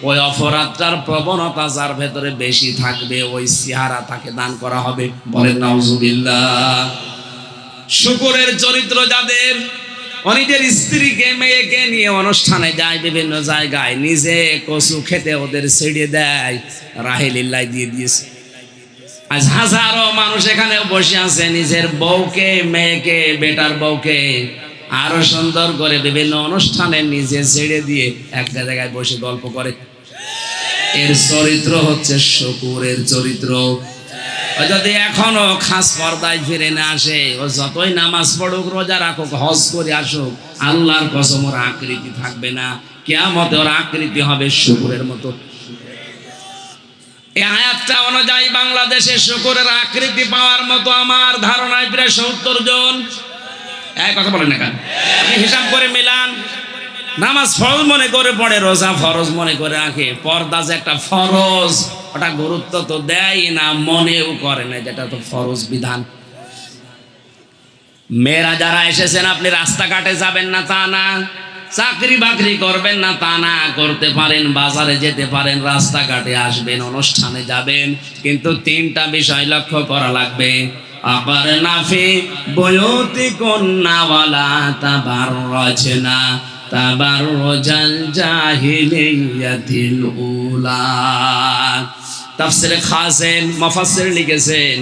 ওই অপরাধটার প্রবণতা যার ভেতরে বেশি থাকবে, ওই চেহারা তাকে দান করা হবে। বলেন নাউজুবিল্লাহ। শুকুরের চরিত্র যাদের, নিজের স্ত্রীকে মেয়েকে নিয়ে অনুষ্ঠানে যায়, বিভিন্ন জায়গায় নিজে কচু খেতে ওদের ছেড়ে দেয়, রাহেলিল্লাহ দিয়ে দিয়েছে। আজ হাজারো মানুষ এখানে বসে আছে, নিজের বউকে, মেয়েকে, বেটার বউকে আরো সুন্দর করে বিভিন্ন অনুষ্ঠানে নিজে ছেড়ে দিয়ে একটা জায়গায় বসে গল্প করে। এর চরিত্র হচ্ছে শুকুরের চরিত্র। যদি এখনো খাস পর্দায় ফিরে না আসে, ও যতই নামাজ পড়ুক, রোজা রাখুক, হজ করে আসুক, আল্লাহর কসম ওর আকৃতি থাকবে না। কিয়ামতে ওর আকৃতি হবে শুকুরের মতো। এই আয়াতটা অনুযায়ী বাংলাদেশে শুকুরের আকৃতি পাওয়ার মতো আমার ধারণায় প্রায় 70 জন। এক কথা বলেন না কেন? আপনি হিসাব করে মিলান। নামাজ ফরজ মনে করে পড়ে, রোজা ফরজ মনে করে রাখে, পর্দা যে একটা ফরজ, ওটা গুরুত্ব তো দেয় না, মনেও করে না, যেটা তো ফরজ বিধান। মেয়েরা যারা এসেছেন, আপনি রাস্তাঘাটে যাবেন না তা না, চাকরি বাকরি করবেন না তা না, করতে পারেন, বাজারে যেতে পারেন, রাস্তাঘাটে আসবেন, অনুষ্ঠানে যাবেন, কিন্তু 3টা বিষয় লক্ষ্য করা লাগবে। আকরনা ফি বুয়ুতিকুন্না ওয়ালা তাবাররাজনা তাবাররুজাল জাহিলিয়াতিল উলা। তাফসীরে খাসেন মুফাসসির লিখেছেন,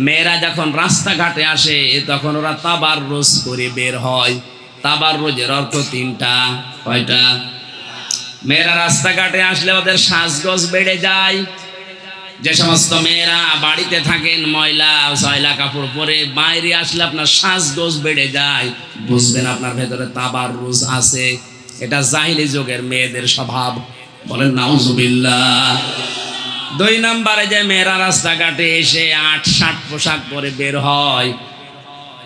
মেয়েরা যখন রাস্তাঘাটে আসে তখন ওরা তাবাররুজ করে বের হয়। তাবাররুজের অর্থ 3টা। কয়টা? মেয়েরা রাস্তাঘাটে আসলে ওদের সাজগোজ বেড়ে যায়। যে সমস্ত মেয়েরা বাড়িতে থাকেন, ময়লা সয়লা কাপড় পরে বাইরে আসলে আপনার সাজগোজ বেড়ে যায়, বুঝবেন আপনার ভেতরে তাবাররুজ আছে। এটা জাহিলি যুগের মেয়েদের স্বভাব। বলেন নাউজুবিল্লাহ। 2 নম্বরে, যে মেয়েরা রাস্তাঘাটে এসে 8-60 পোশাক পরে বের হয়,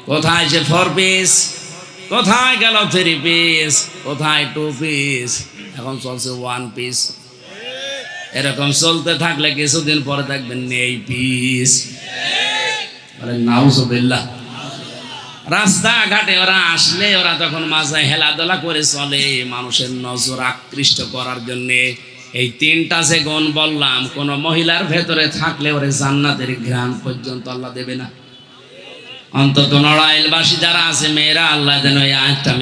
কোথায় সে 4 পিস, কোথায় গেল 3 পিস, কোথায় 2 পিস, এখন চলছে 1 পিস। এরকম চলতে থাকলে কিছুদিন পরে দেখবেন নেই পিস। বলেন নাউজুবিল্লাহ। রাস্তাঘাটে ওরা আসলে ওরা তখন মাঝে হেলাদোলা করে চলে, মানুষের নজর আকৃষ্ট করার জন্য। এই 3টা যে গুণ বললাম, কোন মহিলার ভেতরে থাকলে ওরে জান্নাতের ঘ্রাণ পর্যন্ত আল্লাহ দেবে না। অন্তত নড়াইলবাসী যারা আছে মেয়েরা, আল্লাহ যেন এই আয়াতটা